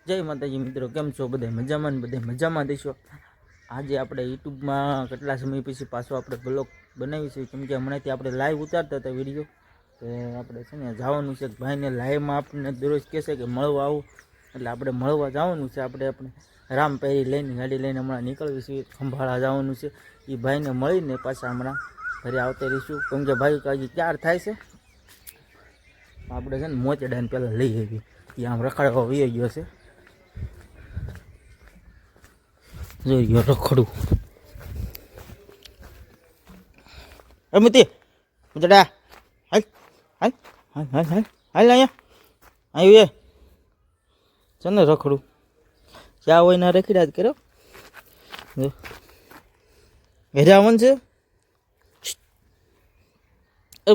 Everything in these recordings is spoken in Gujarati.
જય માતાજી મિત્રો, કેમ છો? બધા મજામાં ને બધા મજામાં દેશો. આજે આપણે યુટ્યુબમાં કેટલા સમય પછી પાછો આપણે બ્લોગ બનાવીશું, કેમ કે હમણાંથી આપણે લાઈવ ઉતારતા હતા વિડીયો. તો આપણે છે ને જવાનું છે ભાઈને લાઈવમાં. આપણને દરરોજ કહેશે કે મળવા આવું, એટલે આપણે મળવા જવાનું છે. આપણે રામપેરી લઈને ગાડી લઈને હમણાં નીકળવીશું, ખંભાળા જવાનું છે. એ ભાઈને મળીને પાછા હમણાં ઘરે આવતા રહીશું, કેમ કે ભાઈ હજી ક્યાર થાય છે. આપણે છે ને મોચેડાને પહેલાં લઈ આવી, એ આમ રખડવા વહી ગયો છે. જોઈ ગયો રખડું. રમતી મુદડા હાલ હાલ હાલ હાલ હાલ હાલ અહીંયા આવ્યું છે ને રખડું. જ્યાં હોય ના રખડ્યા જ કર્યો. ઘરે આવવાનું છે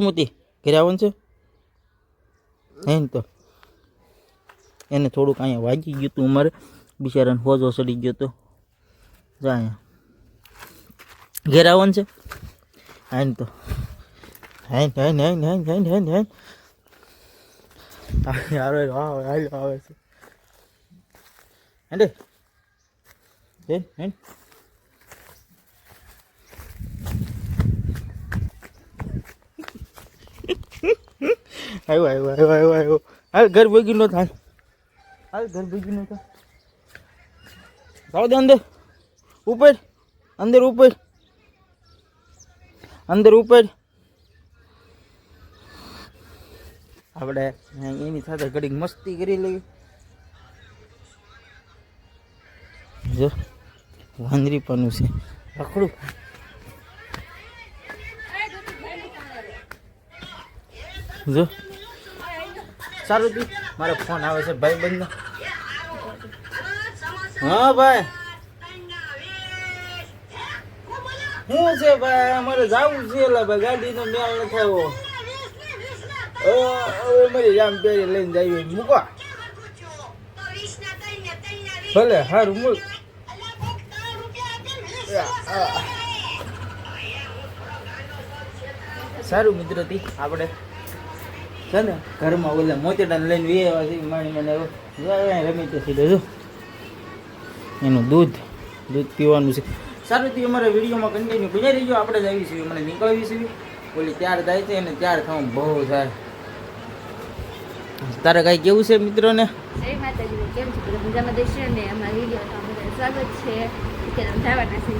મોતી, ઘરે આવવાનું છે ને. તો એને થોડુંક અહીંયા વાગી ગયું હતું અમારે, બિચારાને હોજો સડી ગયો તો. અહીંયા ઘેર આવવાનું છે. હાઈન તો હાઈન હાઈન હાઈન હાઈન હાઈન હાઈન હાઈન આવે છે. હેંડે હેન હેન આવ્યો આવ્યો આવ્યો આવ્યો આવ્યો. હાલ ઘર ભેગી નો થાય, હાલ ઘર ભેગી નો થાય. જાઓ દે અંદર ઉપર, અંદર ઉપર, અંદર ઉપર. આપણે એની સાથે ઘડીક મસ્તી કરી લઈએ. જો વાંદરી પાનું છે રખડું. જો સારું દી, મારો ફોન આવે છે ભાઈ બંધ. હા ભાઈ શું છે ભાઈ? અમારે જવું છે એટલે ભાઈ ગાડીનો મેળ નથી આવ્યો. હવે મારી જામ પેરી લઈને જઈએ મૂકવા. ભલે સારું મૂક. સારું મિત્રથી આપણે છે ને ઘરમાં ઓલા મોતેડાને લઈને વેવા છે. માણી મને રમી તો સીધો જો એનું દૂધ પીવાનું છે. સારું થી અમારા વિડીયોમાં કન્ટિન્યુ બજાઈ રહીજો. આપણે જ આવી છીએ, મને નીકળવી છે. ઓલી ત્યાર થાય છે અને ત્યાર થવામાં બહુ થાય. તારે કાંઈ કેવું છે મિત્રોને? જય માતાજી, કેમ છો? મજામાં દેશો ને અમારા વિડીયોમાં બધા સ્વાગત છે. અત્યારે જવાના છે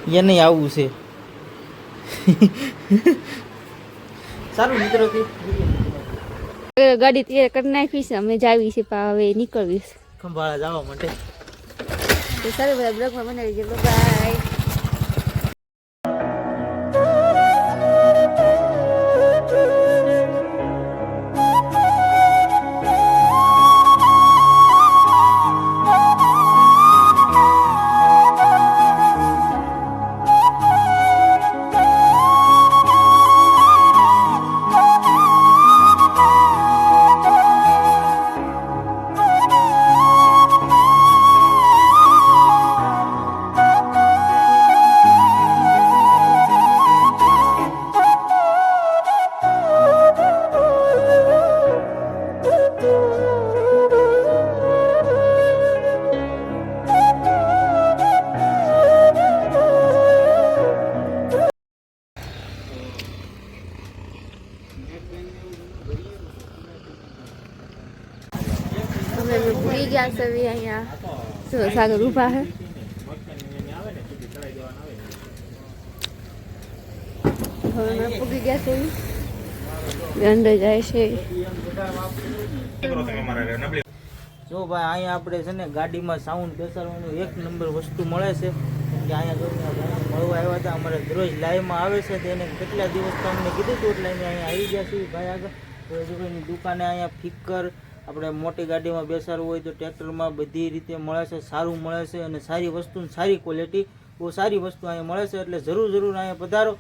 જો એને આવવું છે. સારું મિત્રોથી ગાડી તૈયાર કરી નાખી છે, અમે જાવી છે હવે નીકળવી છે ખંભાળા જવા માટે. તો સારું બધા બ્લોગમાં બનાવી દેજો. બાય. ભૂલી ગયા છે અહીંયા જો સાગર ઉભા હે. હવે પૂગી ગયા છે, અંદર જાય છે. જો ભાઈ અહીંયા આપણે છે ને ગાડીમાં સાઉન્ડ બેસાડવાનું એક નંબર વસ્તુ મળે છે. કે અહીંયા મળવા આવ્યા હતા, અમારે દરરોજ લાઈવમાં આવે છે. તેને કેટલા દિવસ તમને કીધું હતું એટલે અહીંયા આવી ગયા છીએ ભાઈ આગળ. એની દુકાને અહીંયા ફિકર આપણે મોટી ગાડીમાં બેસાડવું હોય તો ટ્રેક્ટરમાં બધી રીતે મળે છે, સારું મળે છે અને સારી વસ્તુ, સારી ક્વોલિટી, બહુ સારી વસ્તુ અહીંયા મળે છે. એટલે જરૂર અહીંયા પધારો.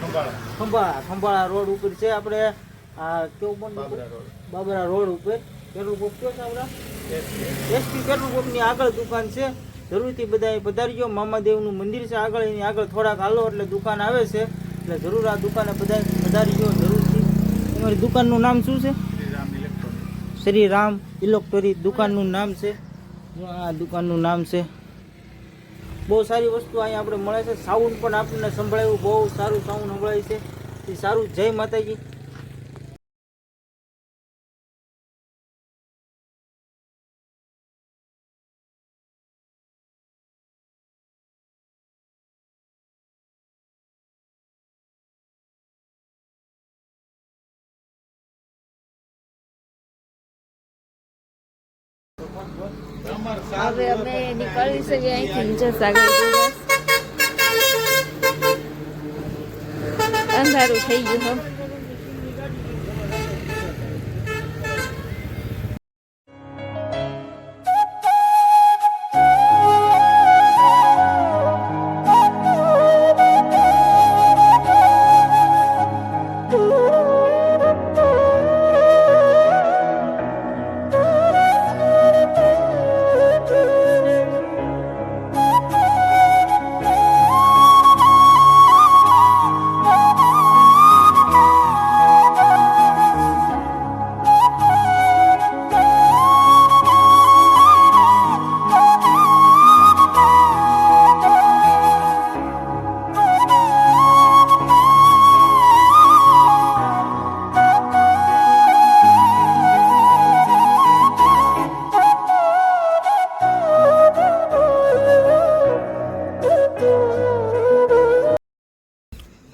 આપણે ખંભાળા રોડ ઉપર છે. આપણે આ કેવું બાબરા રોડ ઉપર પેટ્રોલ પંપ કયો છે આપણા એસપી પેટ્રોલ પંપની આગળ દુકાન છે. જરૂરથી બધા પધારજો. મામાદેવનું મંદિર છે આગળ, એની આગળ થોડાક હાલો એટલે દુકાન આવે છે. એટલે જરૂર આ દુકાને બધા પધારજો જરૂરથી. તમારી દુકાનનું નામ શું છે? શ્રી રામ ઇલેક્ટ્રોનિક દુકાનનું નામ છે. જો આ દુકાનનું નામ છે. બહુ સારી વસ્તુ અહીંયા આપણે મળે છે. સાઉન્ડ પણ આપણને સંભળાયું, બહુ સારું સાઉન્ડ સંભળાય છે. એ સારું. જય માતાજી. હવે અમે નીકળી શકીએ અહીંથી. જો સાગર દિવસ અંધારું થઈ ગયું હો.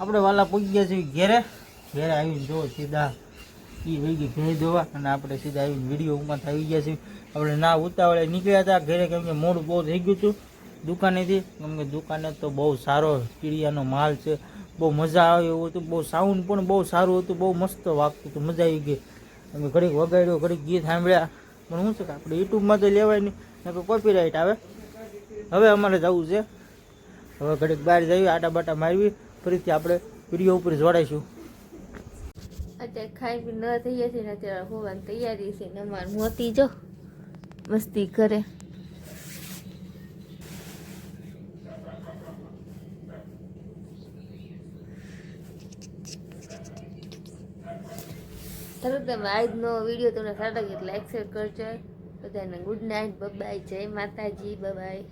આપણે વાલા પહોંચી ગયા છીએ ઘેરે. ઘેરે આવીને જો સીધા એ વહી ગઈ ભેં ધોવા અને આપણે સીધા આવીને વિડીયો ઉમાં આવી ગયા છીએ. આપણે ના ઉતાવળે નીકળ્યા હતા ઘરે, કેમ કે મોડું બહુ થઈ ગયું હતું દુકાનેથી. કેમ કે દુકાને તો બહુ સારો કીડિયાનો માલ છે, બહુ મજા આવે એવું હતું. બહુ સાઉન્ડ પણ બહુ સારું હતું, બહુ મસ્ત વાગતું હતું, મજા આવી ગઈ. અમે ઘડીક વગાડ્યો, ઘડીક ગીત સાંભળ્યા. પણ શું છે કે આપણે યુટ્યુબમાં તો લેવાય નહીં, નકર કોપીરાઇટ આવે. હવે અમારે જવું છે, હવે ઘડીક બહાર જઈએ, આટા બાટા મારવી, ફરીથી આપણે વિડીયો ઉપર જોડાઈશું. અત્યારે ખાઈ પી ન થઈ જશે ને અત્યારે હોવાની તૈયારી છે ને અમારે મોતી જો મસ્તી કરે. ચાલો તમે આજનો વિડીયો તમને સારો લાગે લાઈક શેર કરજો. બધાને ગુડ નાઇટ, બાય, જય માતાજી, બાય.